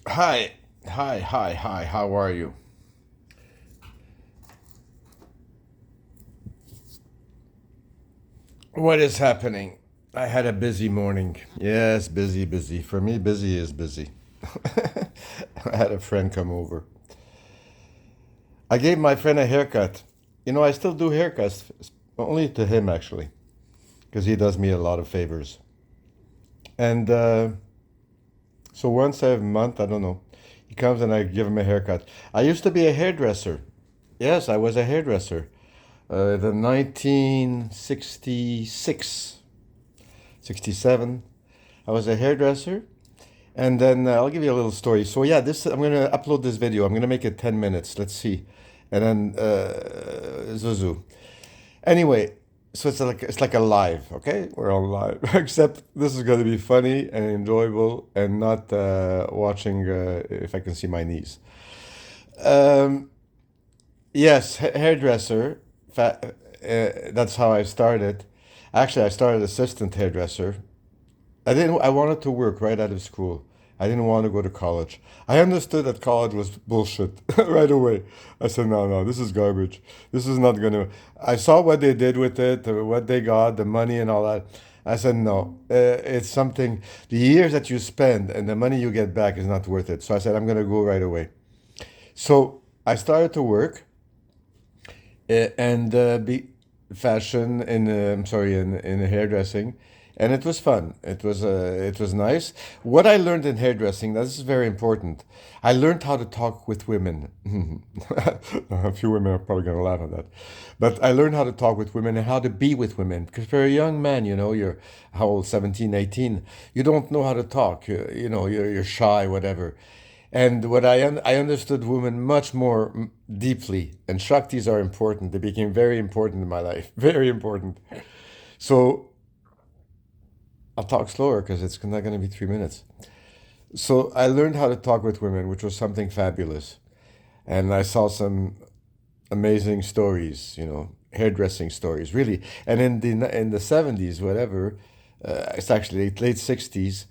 Hi, hi. How are you? What is happening? I had a busy morning. Yes, busy. For me, busy is busy. I had a friend come over. I gave my friend a haircut. I still do haircuts, only to him actually, because he does me a lot of favors. And so once a month, I don't know, he comes and I give him a haircut. I used to be a hairdresser. Yes, I was a hairdresser. The 1966 67. I was a hairdresser, and then I'll give you a little story. So yeah, this I'm gonna upload this video. I'm gonna make it 10 minutes. Let's see, and then Zuzu. Anyway, so it's like a live. Okay, we're on live. Except this is gonna be funny and enjoyable, and not watching if I can see my knees. Um, yes, hairdresser. That's how I started. Actually, I started assistant hairdresser. I didn't. I wanted to work right out of school. I didn't want to go to college. I understood that college was bullshit right away. I said, no, this is garbage. This is not gonna. I saw what they did with it, what they got, the money and all that. I said, no, it's something. The years that you spend and the money you get back is not worth it. So I said, I'm gonna go right away. So I started to work and be fashion in I'm sorry in hairdressing, and it was fun. It was nice. What I learned in hairdressing, this is very important. I learned how to talk with women. A few women are probably going to laugh at that, but I learned how to talk with women and how to be with women, because for a young man, you're how old, 17, 18, you don't know how to talk. You're shy, whatever. And I understood women much more deeply, and Shaktis are important. They became very important in my life, very important. So I'll talk slower because it's not going to be 3 minutes. So I learned how to talk with women, which was something fabulous. And I saw some amazing stories, hairdressing stories, really. And in the 70s, whatever, it's actually late 60s.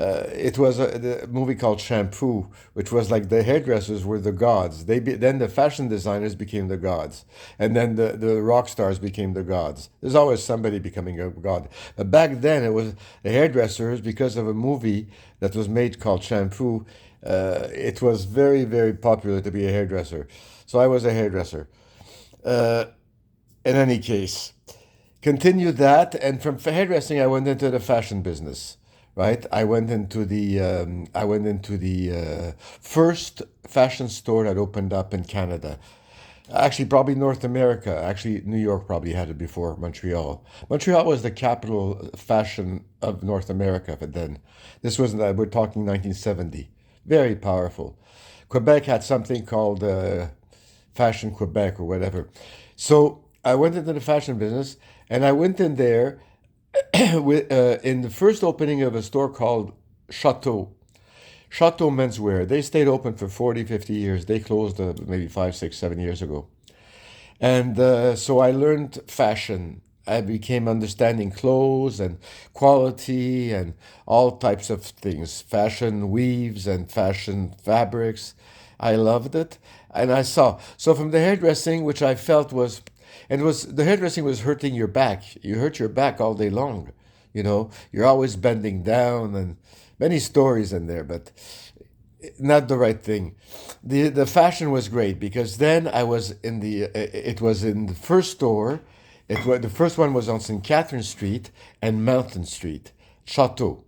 It was the movie called Shampoo, which was like the hairdressers were the gods. Then the fashion designers became the gods, and then the rock stars became the gods. There's always somebody becoming a god. But back then, it was the hairdressers because of a movie that was made called Shampoo. It was very, very popular to be a hairdresser. So I was a hairdresser. Uh, in any case, continue that, and from hairdressing, I went into the fashion business. Right, I went into the first fashion store that opened up in Canada. Actually, probably North America. Actually, New York probably had it before Montreal. Montreal was the capital fashion of North America, but then this was we're talking 1970. Very powerful. Quebec had something called Fashion Quebec or whatever. So I went into the fashion business, and I went in there in the first opening of a store called Chateau. Chateau Menswear. They stayed open for 40, 50 years. They closed maybe 5, 6, 7 years ago. And so I learned fashion. I became understanding clothes and quality and all types of things, fashion weaves and fashion fabrics. I loved it. And I saw. So from the hairdressing, which I felt was, and was the hairdressing was hurting your back. You hurt your back all day long. You're always bending down and many stories in there, but not the right thing. The fashion was great because then I was in the it was in the first store. The first one was on St. Catherine Street and Mountain Street, Chateau,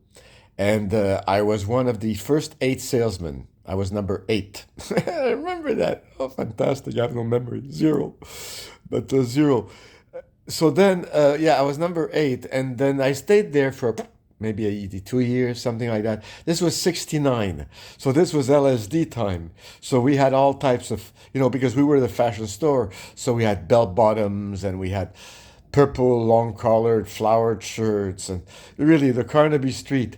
and I was one of the first 8 salesmen. I was number 8. I remember that. Oh, fantastic! I have no memory, zero, but zero. So then, yeah, I was number 8, and then I stayed there for maybe 2 years, something like that. This was 69. So this was LSD time. So we had all types of, because we were the fashion store. So we had bell bottoms and we had purple, long collared, flowered shirts, and really the Carnaby Street.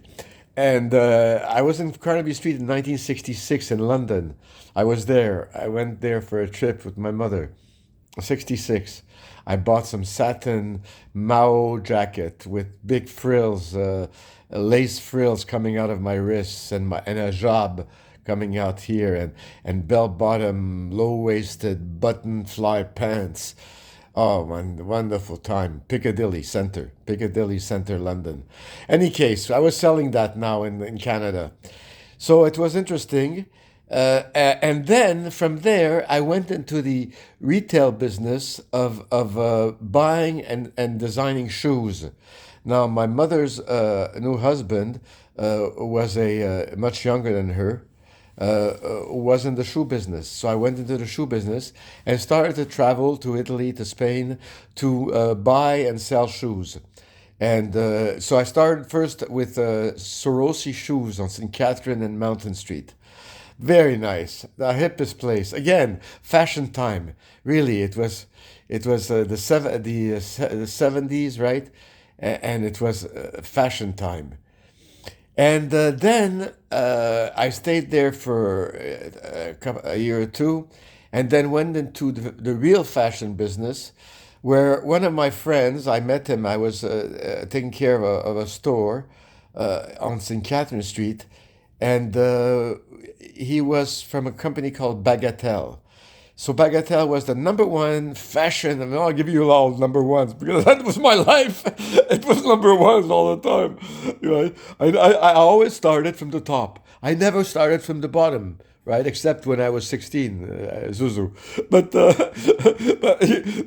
And I was in Carnaby Street in 1966 in London. I was there. I went there for a trip with my mother. 66. I bought some satin Mao jacket with big frills, lace frills coming out of my wrists, and a job coming out here, and bell bottom, low waisted, button fly pants. Oh man, wonderful time. Piccadilly Center, London. Any case, I was selling that now in Canada. So it was interesting. And then from there, I went into the retail business of buying and designing shoes. Now, my mother's new husband was much younger than her, was in the shoe business. So I went into the shoe business and started to travel to Italy, to Spain, to buy and sell shoes. And so I started first with Sorosi Shoes on St. Catherine and Mountain Street. Very nice, the hippest place. Again, fashion time. Really, it was the 70s, right? And it was fashion time. And then I stayed there for a year or two, and then went into the real fashion business, where one of my friends, I met him, I was taking care of a store on St. Catherine Street, and he was from a company called Bagatelle. So Bagatelle was the number one fashion, and I'll give you all number ones because that was my life. It was number ones all the time. Right? I always started from the top. I never started from the bottom, right? Except when I was 16, Zuzu. But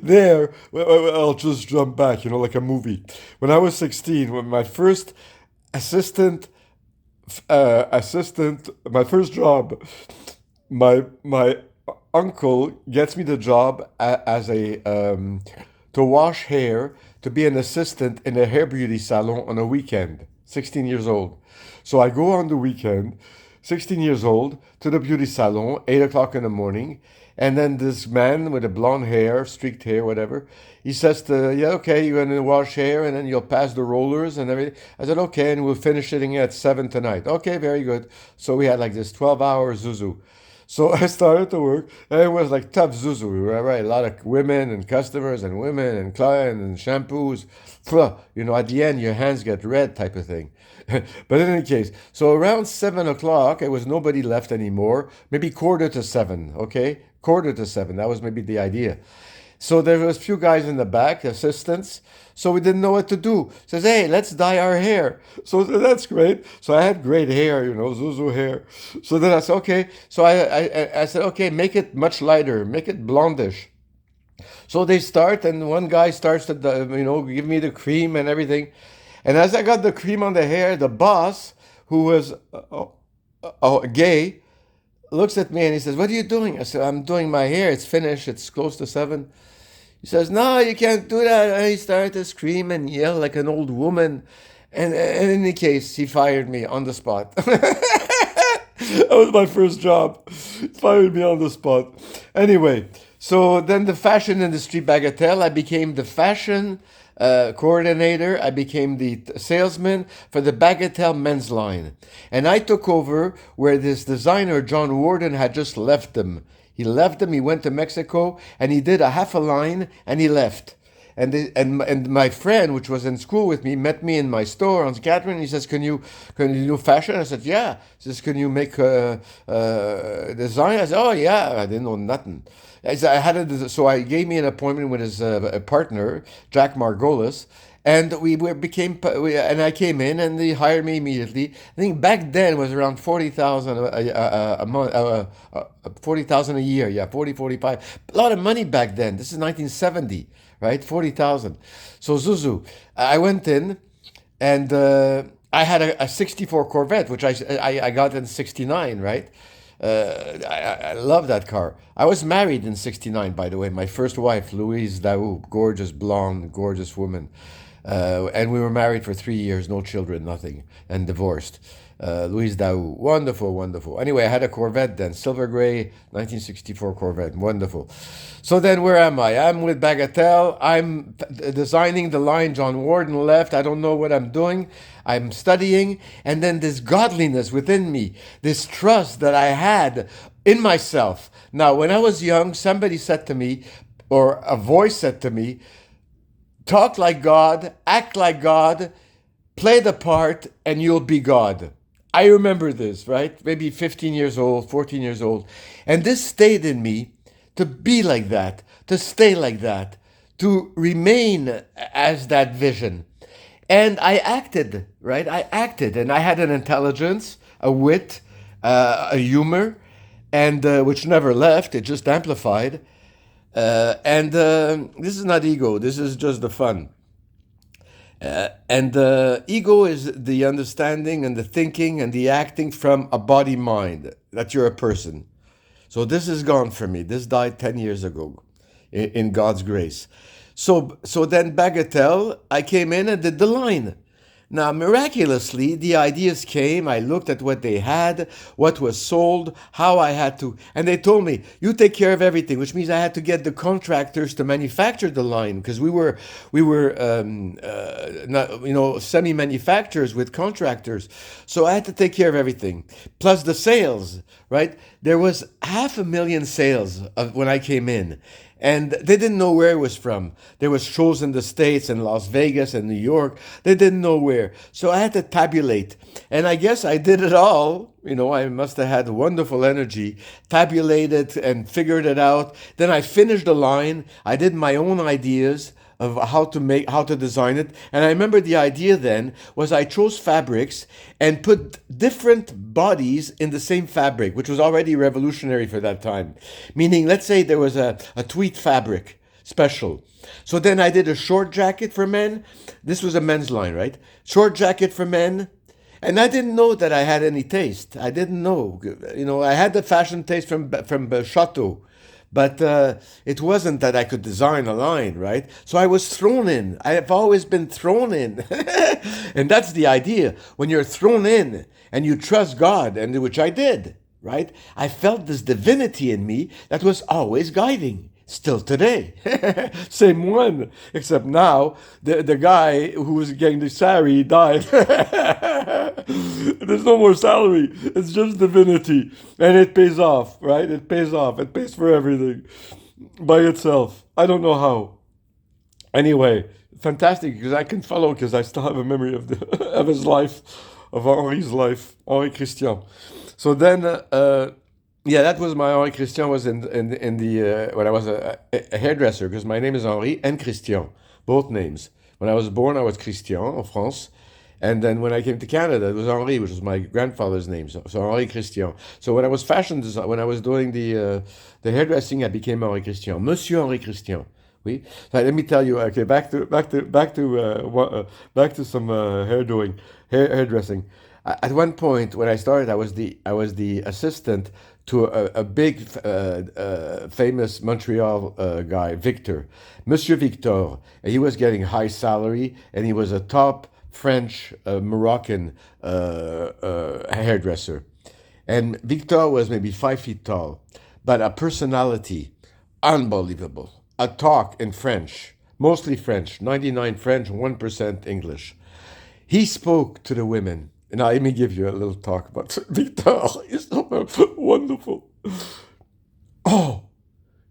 there, I'll just jump back, like a movie. When I was 16, when my first assistant, my first job, my uncle gets me the job as a to wash hair, to be an assistant in a hair beauty salon on a weekend. 16 years old. So I go on the weekend, 16 years old, to the beauty salon, 8 o'clock in the morning. And then this man with a blonde hair, streaked hair, whatever, he says yeah, okay, you're going to wash hair and then you'll pass the rollers and everything. I said, okay, and we'll finish it at 7 tonight. Okay, very good. So we had like this 12-hour Zuzu. So I started to work, and it was like tough Zuzu. We were right, a lot of women and customers and women and clients and shampoos. At the end, your hands get red type of thing. But in any case, so around 7 o'clock, it was nobody left anymore. Maybe quarter to 7, okay? Quarter to 7, that was maybe the idea. So there was a few guys in the back, assistants. So we didn't know what to do. Says, hey, let's dye our hair. So that's great. So I had great hair, Zuzu hair. So then I said, okay. So I said, okay, make it much lighter, make it blondish. So they start, and one guy starts to, give me the cream and everything. And as I got the cream on the hair, the boss, who was gay, looks at me and he says, what are you doing? I said, I'm doing my hair. It's finished. It's close to 7. He says, no, you can't do that. And he started to scream and yell like an old woman. And in any case, he fired me on the spot. That was my first job. He fired me on the spot. Anyway, so then the fashion industry, Bagatelle, I became the fashion coordinator. I became the salesman for the Bagatelle men's line. And I took over where this designer, John Warden, had just left them. He left them, he went to Mexico, and he did a half a line, and he left. And my friend, which was in school with me, met me in my store on Catherine. He says, "Can you do fashion?" I said, "Yeah." He says, "Can you make design?" I said, "Oh yeah." I didn't know nothing. So I gave me an appointment with his partner, Jack Margolis, and and I came in, and they hired me immediately. I think back then it was around 40,000 a month, 40,000 a year. Yeah, 45. A lot of money back then. This is 1970, right? 40,000. So Zuzu, I went in, and I had a 64 Corvette, which I got in 69, right? I love that car. I was married in 69, by the way. My first wife, Louise Daou, gorgeous blonde, gorgeous woman. And we were married for 3 years, no children, nothing, and divorced. Louise Daou, wonderful, wonderful. Anyway, I had a Corvette then, silver gray, 1964 Corvette, wonderful. So then where am I? I'm with Bagatelle. I'm designing the line. John Warden left. I don't know what I'm doing. I'm studying. And then this godliness within me, this trust that I had in myself. Now, when I was young, somebody said to me, or a voice said to me, talk like God, act like God, play the part, and you'll be God. I remember this, right? Maybe 15 years old, 14 years old. And this stayed in me to be like that, to stay like that, to remain as that vision. And I acted, right? I acted, and I had an intelligence, a wit, a humor, and which never left, it just amplified. And this is not ego, this is just the fun. And the ego is the understanding and the thinking and the acting from a body mind that you're a person. So this is gone for me. This died 10 years ago in God's grace. So then Bagatelle, I came in and did the line. Now, miraculously, the ideas came. I looked at what they had, what was sold, how I had to, and they told me, "You take care of everything," which means I had to get the contractors to manufacture the line because we were not, semi-manufacturers with contractors. So I had to take care of everything, plus the sales. Right? There was 500,000 sales when I came in. And they didn't know where it was from. There was shows in the States and Las Vegas and New York. They didn't know where. So I had to tabulate. And I guess I did it all. I must have had wonderful energy, tabulated and figured it out. Then I finished the line. I did my own ideas of how to design it. And I remember the idea then was I chose fabrics and put different bodies in the same fabric, which was already revolutionary for that time. Meaning, let's say there was a tweed fabric special. So then I did a short jacket for men. This was a men's line, right? Short jacket for men. And I didn't know that I had any taste. I didn't know. I had the fashion taste from Chateau. But it wasn't that I could design a line, right? So I was thrown in. I have always been thrown in. And that's the idea. When you're thrown in and you trust God, and which I did, right? I felt this divinity in me that was always guiding. Still today. Same one. Except now, the guy who was getting the salary died. There's no more salary. It's just divinity. And it pays off, right? It pays off. It pays for everything by itself. I don't know how. Anyway, fantastic because I can follow because I still have a memory of of his life, of Henri's life, Henri Christian. So then, yeah, that was my Henri Christian was in the when I was a hairdresser because my name is Henri and Christian, both names. When I was born, I was Christian en France, and then when I came to Canada, it was Henri, which was my grandfather's name. So Henri Christian. So when I was fashion design, when I was doing the hairdressing, I became Henri Christian, Monsieur Henri Christian. Oui. So let me tell you. Okay, back to some hairdressing. At one point when I started, I was the assistant to a big famous Montreal guy, Victor, Monsieur Victor. And he was getting high salary, and he was a top French Moroccan hairdresser. And Victor was maybe 5 feet tall, but a personality unbelievable. A talk in French, mostly French, 99 French, 1% English. He spoke to the women. Now, let me give you a little talk about Victor. He's so wonderful. Oh,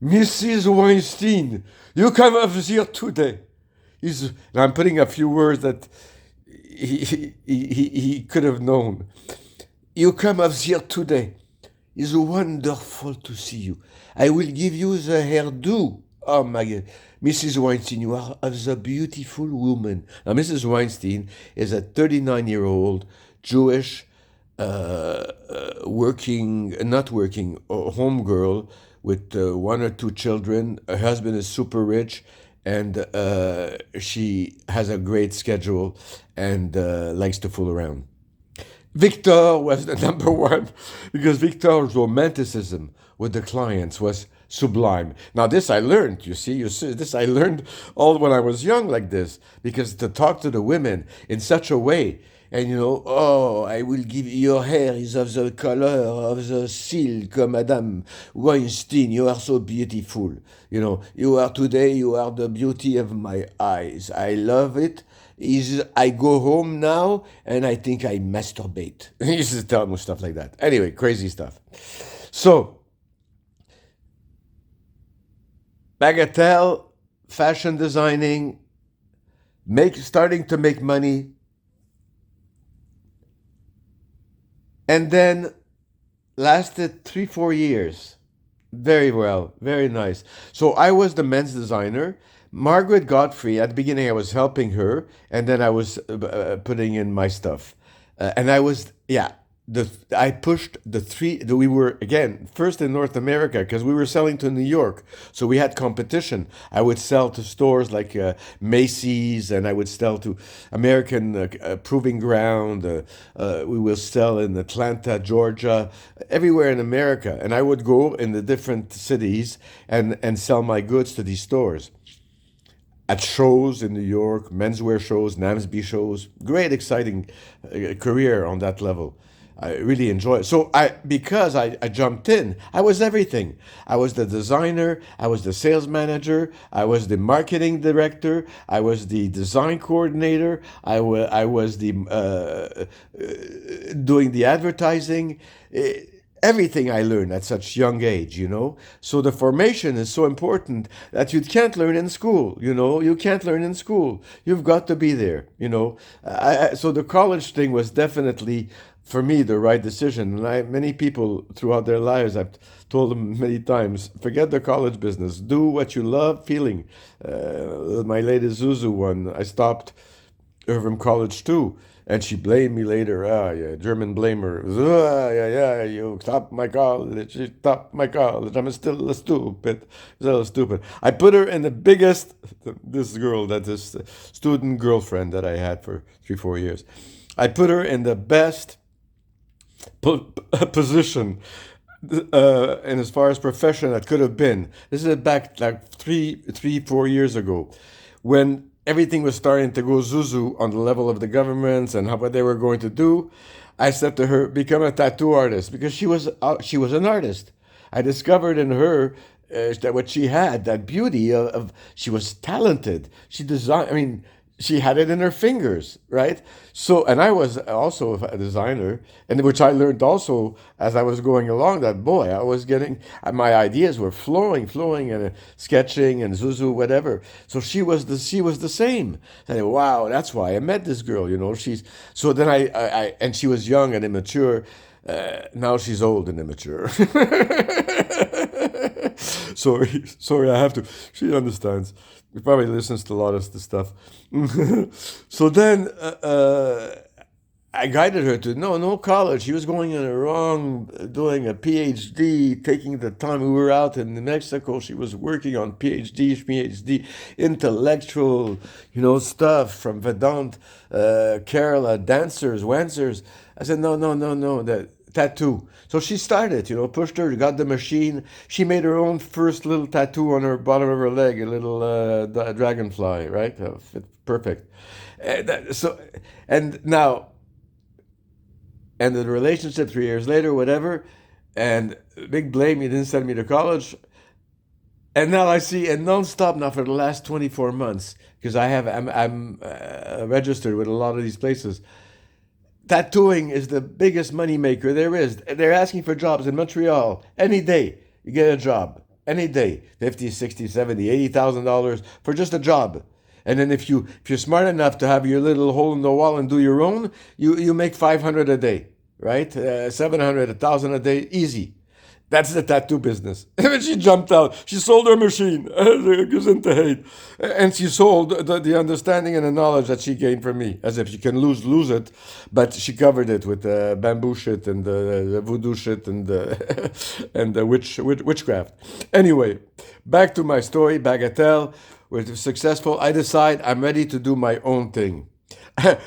Mrs. Weinstein, you come over here today. And I'm putting a few words that he could have known. You come over here today. It's wonderful to see you. I will give you the hairdo. Oh my God. Mrs. Weinstein, you are the beautiful woman. Now, Mrs. Weinstein is a 39-year-old Jewish, not working, home girl with 1 or 2 children. Her husband is super rich, and she has a great schedule and likes to fool around. Victor was the number one because Victor's romanticism with the clients was sublime. Now this I learned, you see, this I learned all when I was young like this, because to talk to the women in such a way, and oh, I will give you, your hair is of the color of the silk, Madame Weinstein, you are so beautiful. You are today, you are the beauty of my eyes. I love it. I go home now and I think I masturbate. He used to tell me stuff like that. Anyway, crazy stuff. So, Bagatelle, fashion designing, starting to make money. and then lasted 3 4 years. Very well, very nice. So I was the men's designer. Margaret Godfrey, at the beginning, I was helping her, and then I was putting in my stuff. And I was, yeah, I pushed we were, again, first in North America because we were selling to New York. So we had competition. I would sell to stores like Macy's, and I would sell to American Proving Ground. We will sell in Atlanta, Georgia, everywhere in America. And I would go in the different cities and sell my goods to these stores at shows in New York, menswear shows, NAMSB shows. Great, exciting career on that level. I really enjoy it. So because I jumped in, I was everything. I was the designer, I was the sales manager, I was the marketing director, I was the design coordinator, I was the doing the advertising. Everything I learned at such young age, you know. So the formation is so important that you can't learn in school, you know. You can't learn in school. You've got to be there, you know. So the college thing was definitely for me the right decision. And many people throughout their lives, I've told them many times, forget the college business. Do what you love feeling. My lady Zuzu one, I stopped her from college too. And she blamed me later. Ah, yeah, German blamer. Ah, yeah, yeah, you stopped my college. You stopped my college. I'm still stupid. Still stupid. I put her in the biggest, this girl, that this student girlfriend that I had for 3 4 years. I put her in the best position and as far as profession that could have been. This is back like 4 years ago, when everything was starting to go zuzu on the level of the governments and what they were going to do. I said to her, become a tattoo artist, because she was an artist. I discovered in her that what she had, that beauty of she was talented. She designed. I mean, she had it in her fingers, right? So, and I was also a designer, and which I learned also as I was going along. That boy, I was getting my ideas were flowing, and sketching and zuzu, whatever. So she was the same. I said, wow, that's why I met this girl. You know, she's so. Then I and she was young and immature. Now she's old and immature. Sorry, I have to. She understands. He probably listens to a lot of the stuff. So then I guided her to no college. She was going in the wrong, doing a PhD, taking the time. We were out in Mexico. She was working on PhD, intellectual, you know, stuff from Vedant, Kerala, dancers, wancers. I said, no, that tattoo. So she started, you know, pushed her, got the machine. She made her own first little tattoo on her bottom of her leg, a little dragonfly, right? Perfect. So, and now, and the relationship 3 years later, whatever, and big blame, you didn't send me to college. And now I see, and nonstop now for the last 24 months, because I'm registered with a lot of these places. Tattooing is the biggest money maker there is. They're asking for jobs in Montreal any day. You get a job any day, 50, 60, 70, $80,000 for just a job. And then if you're smart enough to have your little hole in the wall and do your own, you make 500 a day, right? 700, 1,000 a day, easy. That's the tattoo business. And she jumped out. She sold her machine, Gesundheit. And she sold the understanding and the knowledge that she gained from me. As if she can lose it, but she covered it with bamboo shit and the voodoo shit and and the witchcraft. Anyway, back to my story, Bagatelle. We're successful. I decide I'm ready to do my own thing.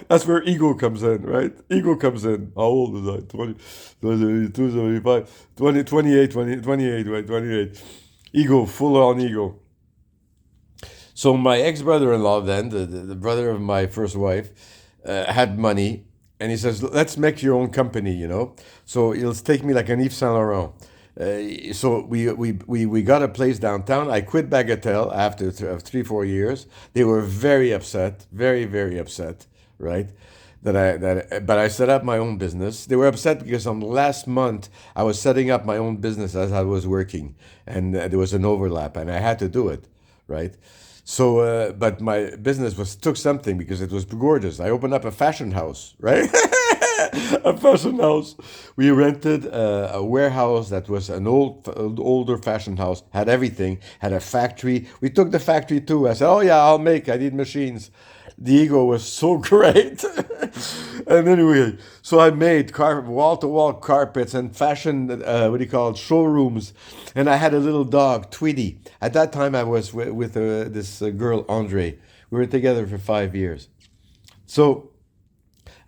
That's where ego comes in, right? Ego comes in. How old is I? 20, 22, 75, 20, 28, 20, 28, right? 28. Ego, full on ego. So my ex-brother-in-law then, the brother of my first wife, had money. And he says, let's make your own company, you know. So he'll take me like an Yves Saint Laurent. So we got a place downtown. I quit Bagatelle after 3 4 years. They were very upset, very very upset, right? But I set up my own business. They were upset because on the last month I was setting up my own business as I was working, and there was an overlap, and I had to do it, right? So, but my business was took something because it was gorgeous. I opened up a fashion house, right? a fashion house. We rented a warehouse that was an older fashion house. Had everything. Had a factory. We took the factory too. I said, "Oh yeah, I'll make. I need machines." The ego was so great. And anyway, so I made wall to wall carpets and fashion, what do you call it, showrooms. And I had a little dog, Tweety. At that time, I was with this girl, Andre. We were together for 5 years. So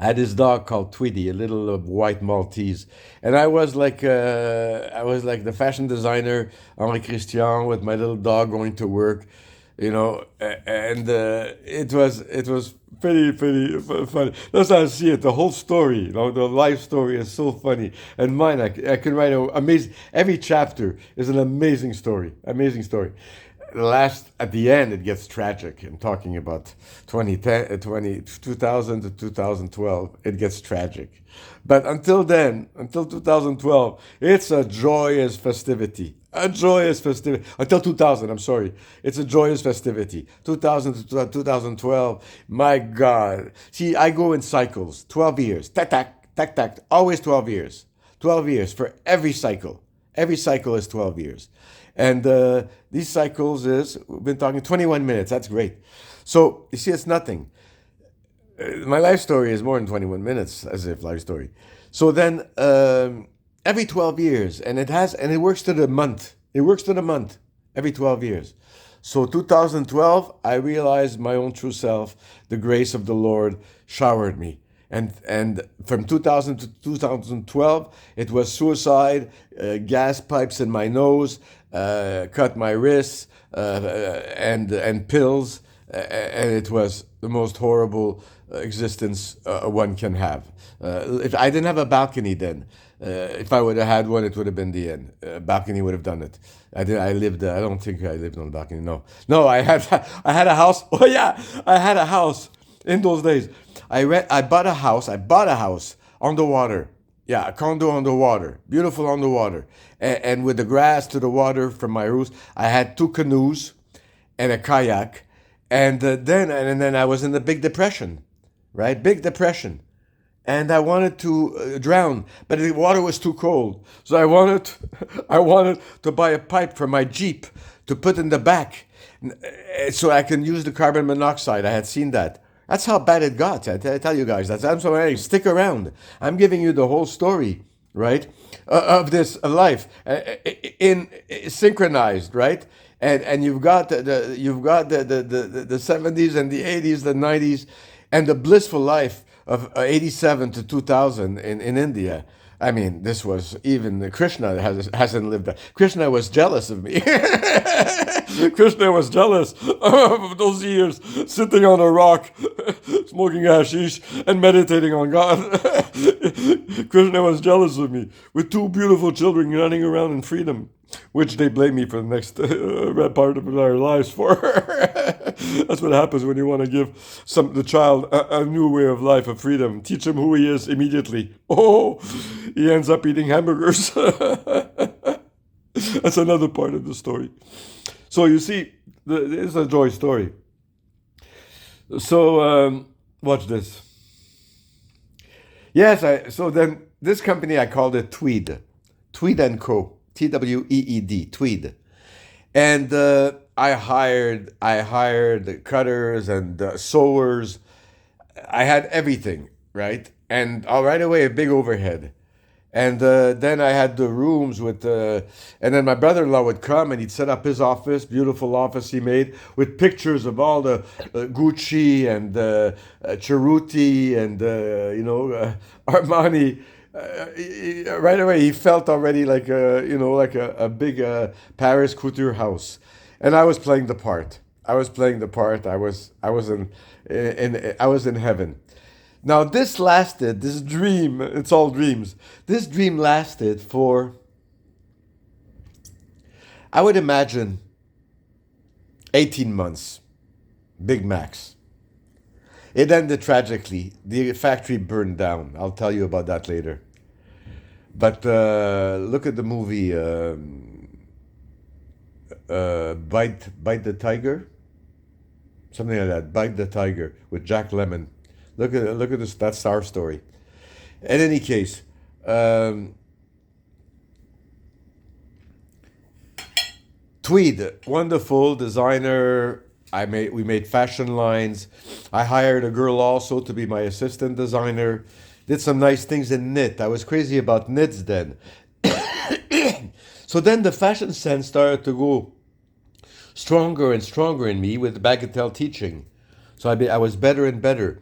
I had this dog called Tweety, a little white Maltese, and I was like the fashion designer Henri Christian with my little dog going to work, and it was pretty funny. That's how I see it. The whole story, the life story is so funny, and mine I can write a amazing. Every chapter is an amazing story. Last at the end it gets tragic. I'm talking about 2010 2000 to 2012, it gets tragic, but until then, until 2012, it's a joyous festivity until 2000. I'm sorry, it's a joyous festivity. 2000 to 2012, my god. See, I go in cycles. 12 years, tack tack tack tack, always 12 years. 12 years for every cycle is 12 years. And these cycles we've been talking 21 minutes. That's great. So you see, it's nothing. My life story is more than 21 minutes, as if life story. So then every 12 years, and it works to the month. It works to the month every 12 years. So 2012, I realized my own true self. The grace of the Lord showered me. And from 2000 to 2012, it was suicide, gas pipes in my nose, cut my wrists, and pills, and it was the most horrible existence one can have. If I didn't have a balcony then, if I would have had one, it would have been the end. Balcony would have done it. I did. I lived. I don't think I lived on a balcony. No, no. I had. I had a house. Oh yeah, I had a house in those days. I bought a house. I bought a house on the water. Yeah, a condo on the water, beautiful on the water, and with the grass to the water from my roof. I had 2 canoes and a kayak, and then I was in the Big Depression, right? Big Depression, and I wanted to drown, but the water was too cold. So I wanted to buy a pipe for my Jeep to put in the back, so I can use the carbon monoxide. I had seen that. That's how bad it got. I tell you guys. I'm sorry. Stick around. I'm giving you the whole story, right, of this life in synchronized, right? And you've got the 70s and the 80s, the 90s, and the blissful life of 87 to 2000 in India. I mean, this was even Krishna hasn't lived that. Krishna was jealous of me. Krishna was jealous of those years sitting on a rock, smoking hashish and meditating on God. Krishna was jealous of me with 2 beautiful children running around in freedom, which they blame me for the next part of their lives for. That's what happens when you want to give the child a new way of life, of freedom. Teach him who he is immediately. Oh, he ends up eating hamburgers. That's another part of the story. So you see, it's a joy story. So watch this. Yes, so then this company, I called it Tweed. Tweed and Co. Tweed, Tweed. And I hired cutters and sewers. I had everything, right? And right away, a big overhead. And then I had the rooms and then my brother-in-law would come and he'd set up his office, beautiful office he made with pictures of all the Gucci and Cerruti and, Armani. Right away, he felt already like a big Paris couture house, and I was playing the part. I was in heaven. Now this lasted. This dream. It's all dreams. This dream lasted for, I would imagine, 18 months, big max. It ended tragically. The factory burned down. I'll tell you about that later. But look at the movie Bite the Tiger, something like that. Bite the Tiger with Jack Lemmon. Look at this. That's our story. In any case, um, Tweed, wonderful designer. We made fashion lines. I hired a girl also to be my assistant designer. Did some nice things in knit. I was crazy about knits then. So then the fashion sense started to go stronger and stronger in me with Bagatelle teaching. So I was better and better.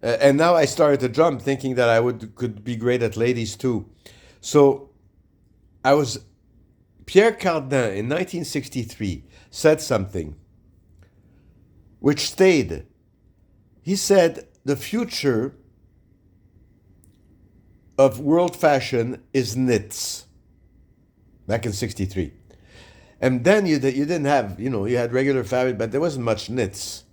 And now I started to jump, thinking that I could be great at ladies too. So I was Pierre Cardin in 1963 said something which stayed. He said the future of world fashion is knits. Back in '63. And then you didn't have, you had regular fabric, but there wasn't much knits.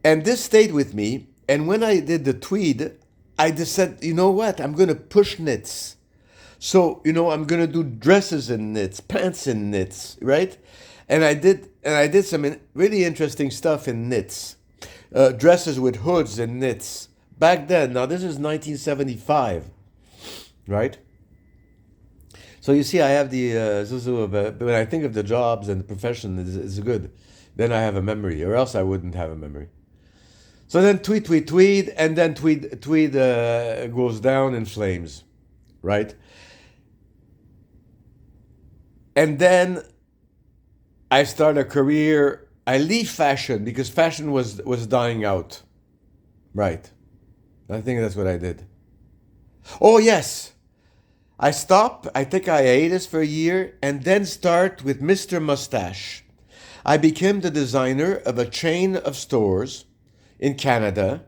And this stayed with me. And when I did the tweed, I just said, you know what? I'm going to push knits. So, I'm going to do dresses in knits, pants in knits, right? And I did some really interesting stuff in knits. Dresses with hoods and knits. Back then, now this is 1975, right? So you see, I have the zuzu of when I think of the jobs and the profession, it's good. Then I have a memory, or else I wouldn't have a memory. So then tweed, and then tweed goes down in flames, right? And then I start a career. I leave fashion because fashion was dying out, right? I think that's what I did. Oh yes. I stop, I take hiatus for a year, and then start with Mr. Mustache. I became the designer of a chain of stores in Canada.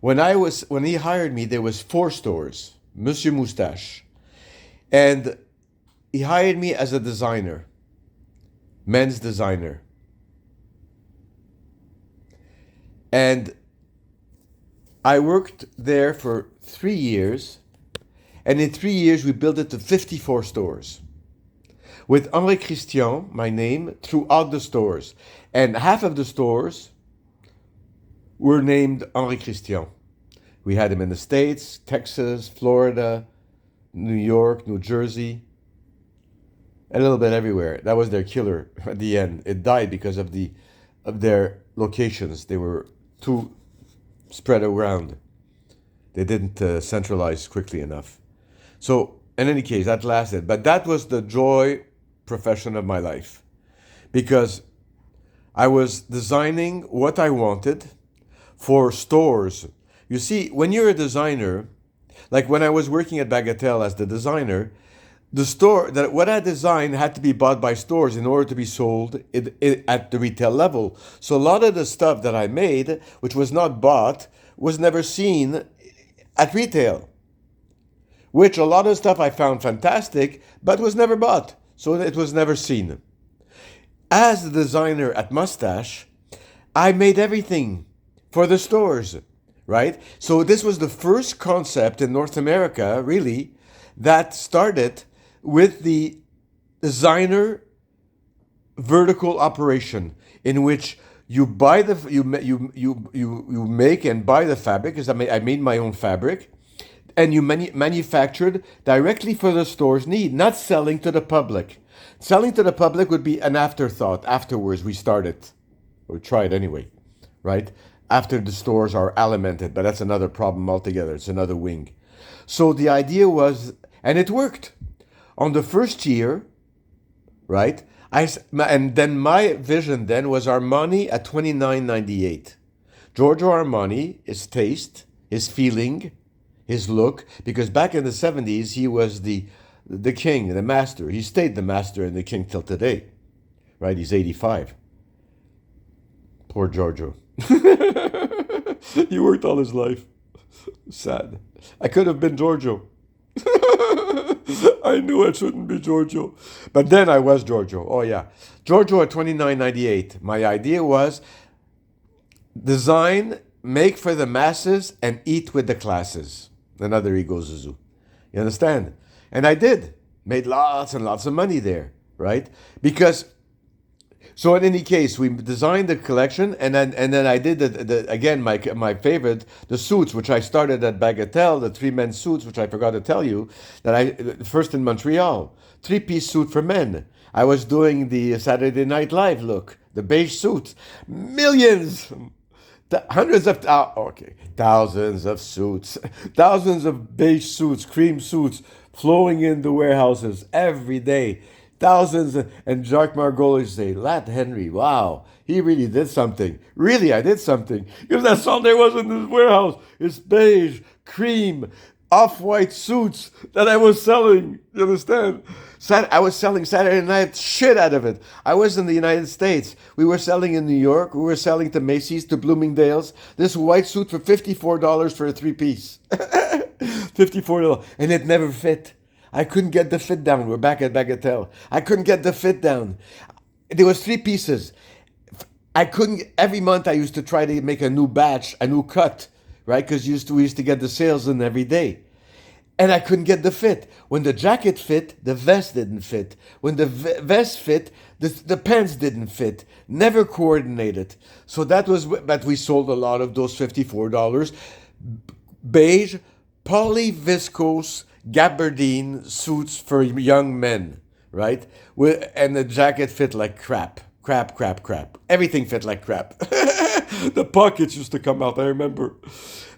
When he hired me, there was 4 stores, Monsieur Moustache. And he hired me as a designer, men's designer. And I worked there for 3 years. And in 3 years, we built it to 54 stores. With Henri Christian, my name, throughout the stores. And half of the stores were named Henri Christian. We had them in the States, Texas, Florida, New York, New Jersey, a little bit everywhere. That was their killer at the end. It died because of their locations. They were too spread around. They didn't centralize quickly enough. So, in any case, that lasted. But that was the joy profession of my life. Because I was designing what I wanted for stores. You see, when you're a designer, like when I was working at Bagatelle as the designer, what I designed had to be bought by stores in order to be sold at the retail level. So a lot of the stuff that I made, which was not bought, was never seen at retail. Which a lot of stuff I found fantastic, but was never bought. So it was never seen. As the designer at Mustache, I made everything for the stores, right? So this was the first concept in North America, really, that started with the designer vertical operation, in which you buy you make and buy the fabric, because I made my own fabric, and you manufactured directly for the store's need, not selling to the public. Selling to the public would be an afterthought. Afterwards, we started, or tried anyway, right? After the stores are alimented, but that's another problem altogether. It's another wing. So the idea was, and it worked. On the first year, right? And then my vision then was Armani at $29.98. Giorgio Armani, his taste, his feeling, his look, because back in the 70s, he was the king, the master. He stayed the master and the king till today, right? He's 85. Poor Giorgio. He worked all his life. Sad. I could have been Giorgio. I knew I shouldn't be Giorgio. But then I was Giorgio. Oh, yeah. Giorgio at $29.98. My idea was design, make for the masses, and eat with the classes. Another ego zuzu. You understand? And I did. Made lots and lots of money there, right? Because So in any case, we designed the collection, and then I did the again my favorite, the suits, which I started at Bagatelle, the three men suits, which I forgot to tell you that I first in Montreal, three-piece suit for men. I was doing the Saturday Night Live look, the beige suit, millions. Hundreds of okay, thousands of suits, thousands of beige suits, cream suits, flowing in the warehouses every day. Thousands, and Jacques Margaux say, "Lat Henry, wow, he really did something. Really, I did something because that's all there was in this warehouse. It's beige, cream, off-white suits that I was selling. You understand? I was selling Saturday night shit out of it. I was in the United States. We were selling in New York. We were selling to Macy's, to Bloomingdale's. This white suit for $54 for a three-piece. $54. And it never fit. I couldn't get the fit down. We're back at Bagatelle. I couldn't get the fit down. There was three pieces. I couldn't, every month I used to try to make a new batch, a new cut, right? Because we used to get the sales in every day. And I couldn't get the fit. When the jacket fit, the vest didn't fit. When the vest fit, the pants didn't fit. Never coordinated. So but we sold a lot of those $54. Beige, polyviscose, gabardine suits for young men, right? And the jacket fit like crap. Crap. Everything fit like crap. The pockets used to come out, I remember.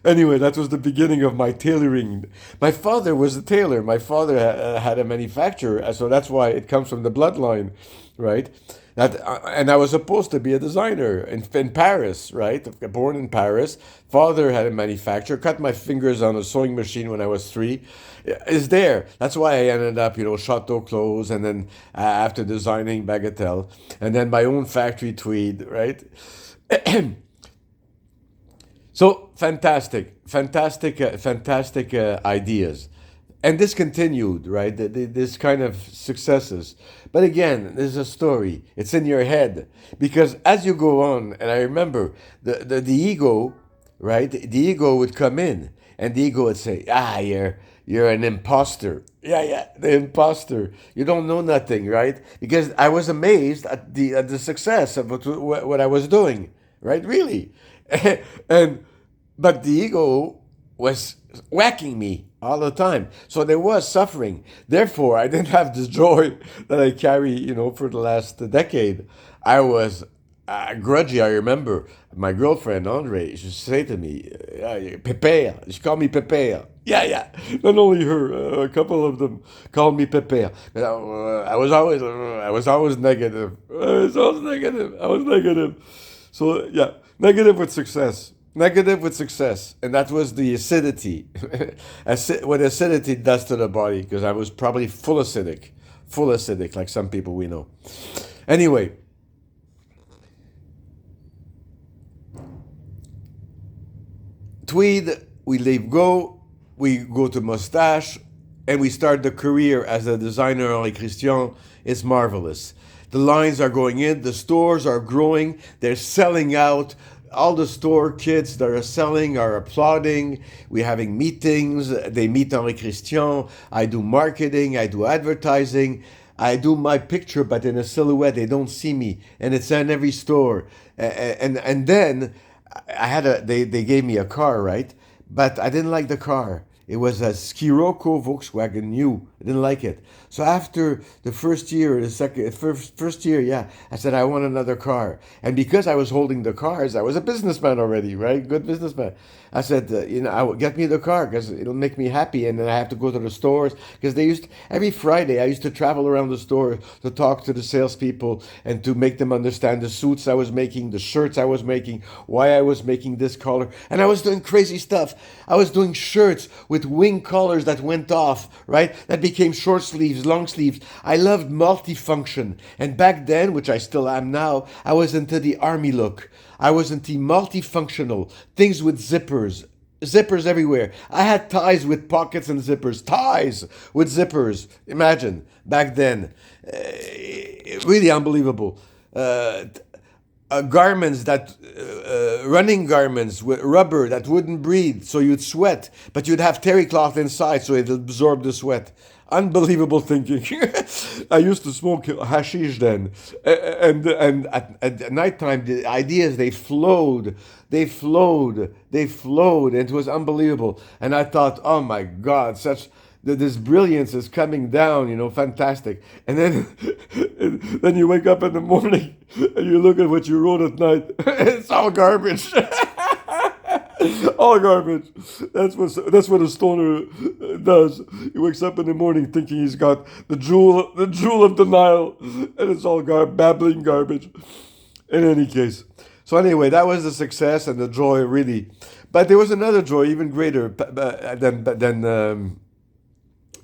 Anyway, that was the beginning of my tailoring. My father was a tailor. My father had a manufacturer, so that's why it comes from the bloodline, right? And I was supposed to be a designer in Paris, right? Born in Paris. Father had a manufacturer. Cut my fingers on a sewing machine when I was 3. Is there. That's why I ended up, Chateau clothes, and then after designing Bagatelle, and then my own factory Tweed, right? So fantastic ideas. And this continued, right? This kind of successes. But again, there's a story. It's in your head. Because as you go on, and I remember the ego, right? The ego would come in, and the ego would say, you're an imposter. Yeah, the imposter. You don't know nothing, right? Because I was amazed at the success of what I was doing, right? Really. But the ego was whacking me all the time. So there was suffering. Therefore, I didn't have the joy that I carry, for the last decade. I was grudgy. I remember my girlfriend, Andre, she say to me, Pépère. She called me Pépère. Yeah. Not only her, a couple of them called me Pépère. I was always negative. I was negative. So, yeah, negative with success. And that was the acidity. What acidity does to the body, because I was probably full acidic, like some people we know. Anyway, Tweed, we leave go, we go to Moustache, and we start the career as a designer. Henri Christian is marvelous. The lines are going in, the stores are growing, they're selling out. All the store kids that are selling are applauding. We're having meetings. They meet Henri Christian. I do marketing. I do advertising. I do my picture, but in a silhouette. They don't see me, and it's in every store. And then they gave me a car, right? But I didn't like the car. It was a Scirocco Volkswagen new. I didn't like it. So after the first year, first year, I said, I want another car. And because I was holding the cars, I was a businessman already, right? Good businessman. I said, get me the car because it'll make me happy. And then I have to go to the stores because every Friday, I used to travel around the store to talk to the salespeople and to make them understand the suits I was making, the shirts I was making, why I was making this color. And I was doing crazy stuff. I was doing shirts with wing collars that went off, right? That became short sleeves, long sleeves. I loved multifunction. And back then, which I still am now, I was into the army look. I was into multifunctional, things with zippers everywhere. I had ties with pockets and zippers, ties with zippers. Imagine, back then. Really unbelievable. garments that running garments with rubber that wouldn't breathe, so you'd sweat, but you'd have terry cloth inside, so it'd absorb the sweat. Unbelievable thinking. I used to smoke hashish then, and at nighttime the ideas they flowed. And it was unbelievable. And I thought, oh my God, such this brilliance is coming down, fantastic. And then then you wake up in the morning and you look at what you wrote at night. It's all garbage. All garbage. That's what a stoner does. He wakes up in the morning thinking he's got the jewel of the Nile, and it's all babbling garbage. In any case, so anyway, that was the success and the joy, really. But there was another joy even greater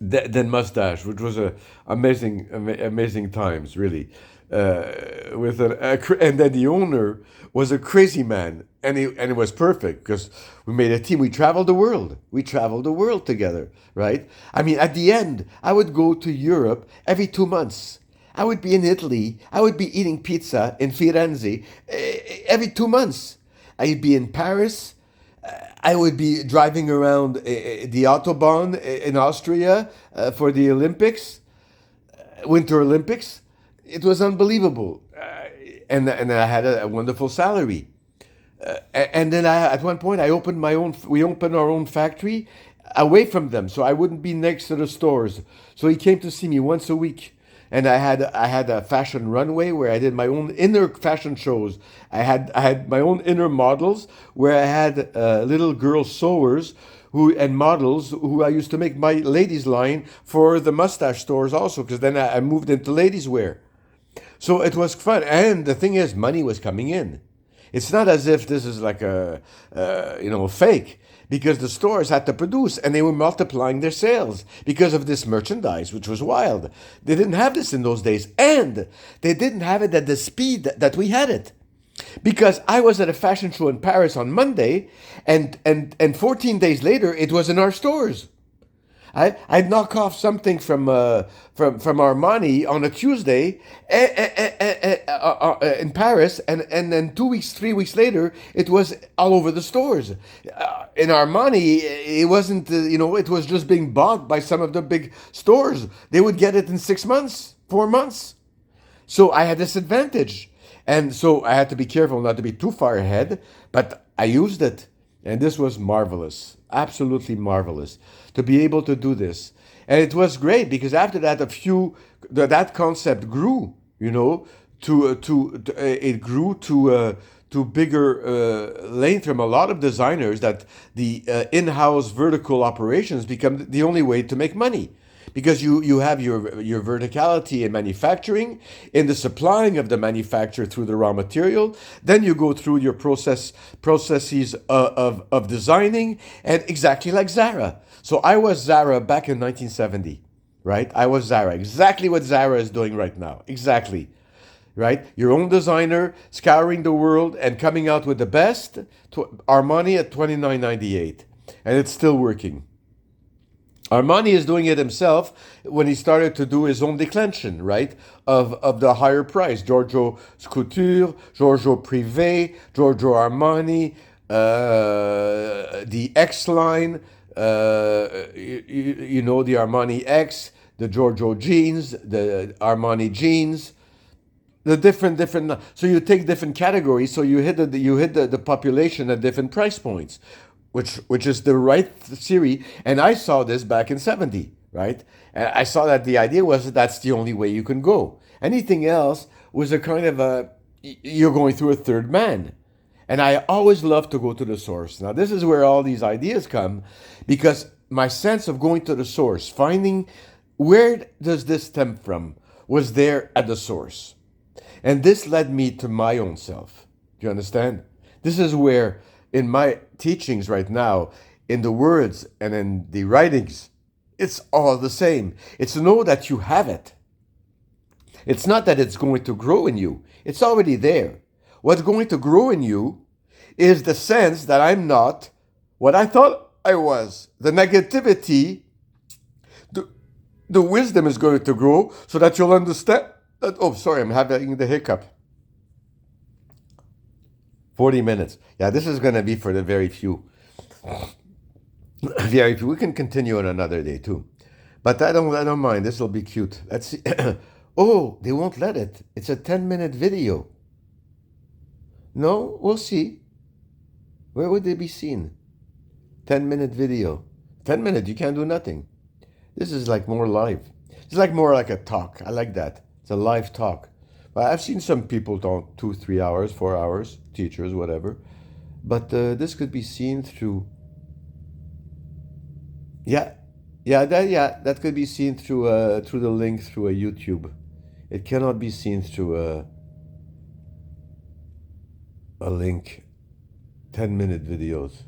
than Mustache, which was amazing times, really. And then the owner was a crazy man, and it was perfect because we made a team. We traveled the world. We traveled the world together, right? I mean, at the end, I would go to Europe every 2 months. I would be in Italy. I would be eating pizza in Firenze every 2 months. I'd be in Paris. I would be driving around the Autobahn in Austria for the Olympics, Winter Olympics. It was unbelievable. And I had a wonderful salary. And then at one point, we opened our own factory away from them, so I wouldn't be next to the stores. So he came to see me once a week. And I had a fashion runway where I did my own inner fashion shows. I had my own inner models where I had little girl sewers and models who I used to make my ladies line for the Mustache stores also, because then I moved into ladies wear. So it was fun, and the thing is, money was coming in. It's not as if this is like a fake, because the stores had to produce and they were multiplying their sales because of this merchandise, which was wild. They didn't have this in those days, and they didn't have it at the speed that we had it. Because I was at a fashion show in Paris on Monday, and 14 days later it was in our stores. I'd knock off something from Armani on a Tuesday in Paris, and then 2 weeks, 3 weeks later, it was all over the stores. In Armani, it wasn't, it was just being bought by some of the big stores. They would get it in 6 months, 4 months. So I had this advantage. And so I had to be careful not to be too far ahead, but I used it. And this was marvelous, absolutely marvelous, to be able to do this. And it was great because after that, that concept grew, it grew to bigger length from a lot of designers, that the in-house vertical operations become the only way to make money. Because you have your verticality in manufacturing, in the supplying of the manufacturer through the raw material. Then you go through your processes of designing, and exactly like Zara. So I was Zara back in 1970, right? I was Zara, exactly what Zara is doing right now, exactly, right? Your own designer, scouring the world and coming out with the best. Armani at $29.98, and it's still working. Armani is doing it himself when he started to do his own declension, right? Of the higher price. Giorgio Couture, Giorgio Privé, Giorgio Armani, the X line, the Armani X, the Giorgio jeans, the Armani jeans, the different. So you take different categories. So you hit the population at different price points, which is the right theory. And I saw this back in 70, right? And I saw that the idea was that that's the only way you can go. Anything else was a kind of you're going through a third man. And I always love to go to the source. Now, this is where all these ideas come, because my sense of going to the source, finding where does this stem from, was there at the source. And this led me to my own self. Do you understand? This is where, in my teachings right now, in the words and in the writings, it's all the same. It's to know that you have it. It's not that it's going to grow in you. It's already there. What's going to grow in you is the sense that I'm not what I thought I was. The negativity, the wisdom is going to grow so that you'll understand that, oh, sorry, I'm having the hiccup. 40 minutes. Yeah, this is going to be for the very few. Very few. We can continue on another day too. But I don't mind. This will be cute. Let's see. Oh, they won't let it. It's a 10-minute video. No, we'll see. Where would they be seen? 10-minute video. 10 minutes, you can't do nothing. This is like more live. It's like more like a talk. I like that. It's a live talk. But I've seen some people talk 2, 3 hours, 4 hours, teachers, whatever. But this could be seen through. Yeah, that could be seen through the link through a YouTube. It cannot be seen through a link. 10-minute videos.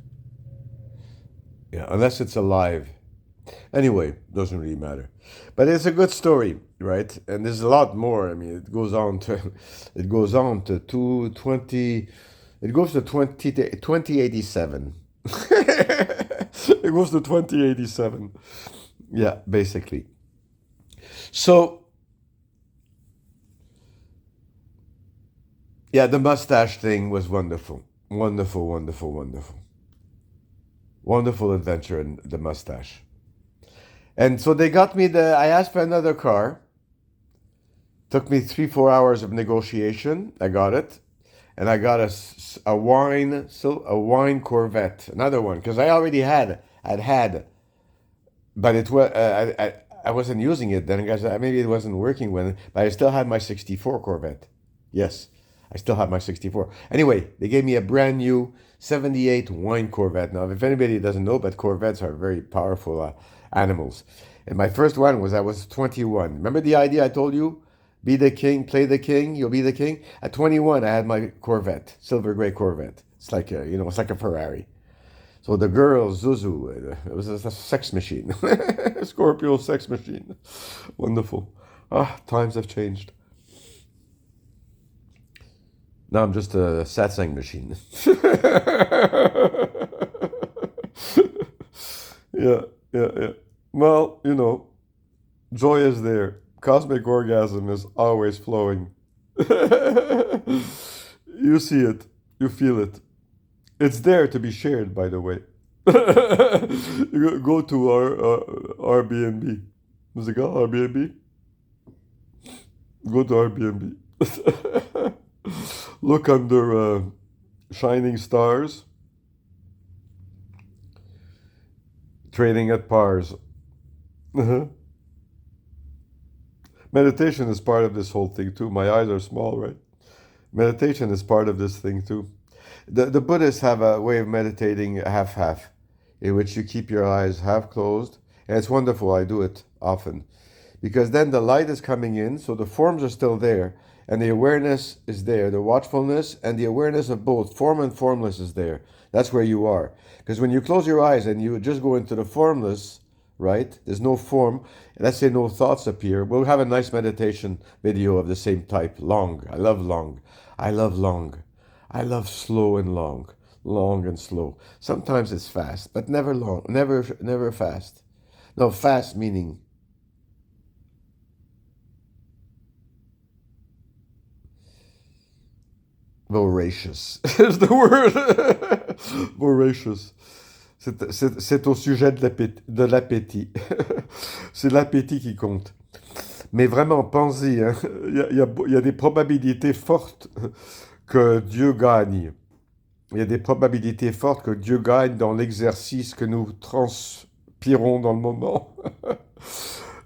Yeah, unless it's a live. Anyway, doesn't really matter. But it's a good story, right? And there's a lot more. I mean, it goes on to 220, it goes to 2087. It goes to 2087. Yeah, basically. So, yeah, the mustache thing was wonderful. Wonderful, wonderful, wonderful. Wonderful adventure in the mustache. And so they got me I asked for another car. Took me 3, 4 hours of negotiation. I got it. And I got a wine Corvette, another one, because I already had, but it was, I wasn't using it then, because maybe it wasn't working but I still had my 64 Corvette. Yes, I still have my 64. Anyway, they gave me a brand new 78 wine Corvette. Now, if anybody doesn't know, but Corvettes are very powerful animals. And my first one I was 21. Remember the idea I told you? Be the king, play the king, you'll be the king. At 21, I had my Corvette, silver gray Corvette. It's like it's like a Ferrari. So the girl, Zuzu, it was a sex machine. Scorpio sex machine. Wonderful. Times have changed. Now I'm just a satsang machine. Yeah. Well, joy is there. Cosmic orgasm is always flowing. You see it. You feel it. It's there to be shared, by the way. You go to our Airbnb. What's it called? Airbnb? Go to Airbnb. Look under shining stars. Trading at pars. Meditation is part of this whole thing too. My eyes are small, right? Meditation is part of this thing too. The Buddhists have a way of meditating half-half, in which you keep your eyes half closed. And it's wonderful. I do it often. Because then the light is coming in, so the forms are still there, and the awareness is there. The watchfulness and the awareness of both, form and formless, is there. That's where you are. Because when you close your eyes and you just go into the formless, right? There's no form. Let's say no thoughts appear. We'll have a nice meditation video of the same type. Long. I love long. I love long. I love slow and long. Long and slow. Sometimes it's fast, but never long. Never fast. No, fast meaning voracious. Is the word. Voracious. C'est au sujet de l'appétit. C'est l'appétit qui compte. Mais vraiment, pensez, hein, il y a des probabilités fortes que Dieu gagne. Il y a des probabilités fortes que Dieu gagne dans l'exercice que nous transpirons dans le moment.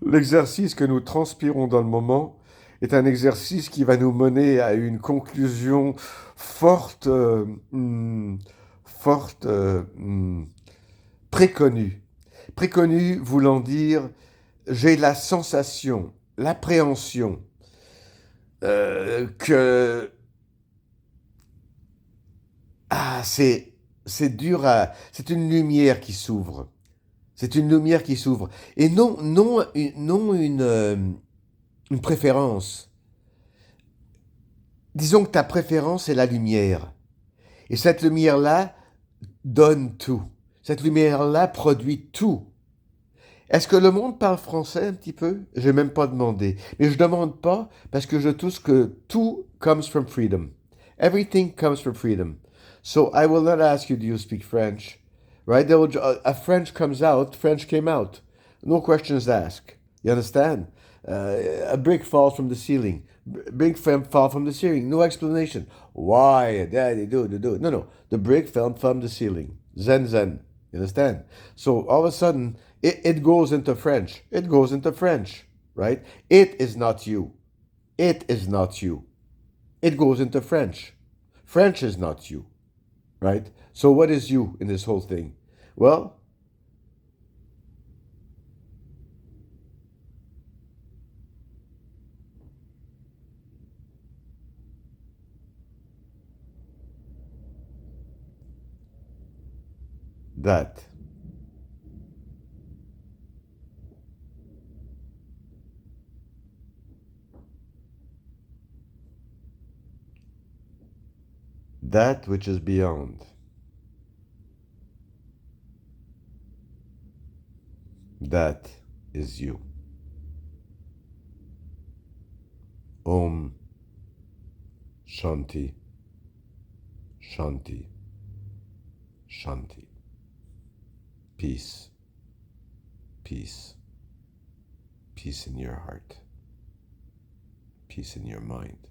L'exercice que nous transpirons dans le moment est un exercice qui va nous mener à une conclusion forte, préconnu. Préconnu voulant dire, j'ai la sensation, l'appréhension que c'est dur c'est une lumière qui s'ouvre. C'est une lumière qui s'ouvre. Et non une préférence. Disons que ta préférence est la lumière. Et cette lumière-là donne tout. Cette lumière-là produit tout. Est-ce que le monde parle français un petit peu? Je n'ai même pas demandé. Mais je ne demande pas parce que je touche que tout comes from freedom. Everything comes from freedom. So I will not ask you, do you speak French? Right? They will, a French comes out, French came out. No questions asked. You understand? A brick falls from the ceiling. Brick fall from the ceiling. No explanation. Why? They do. No, no. The brick fell from the ceiling. Zen, zen. You understand? So all of a sudden, it goes into French. It goes into French, right? It is not you. It is not you. It goes into French. French is not you, right? So what is you in this whole thing? Well, that. That which is beyond. That is you. Om Shanti Shanti Shanti. Peace, peace, peace in your heart, peace in your mind,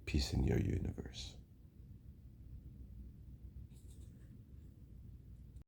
peace in your universe.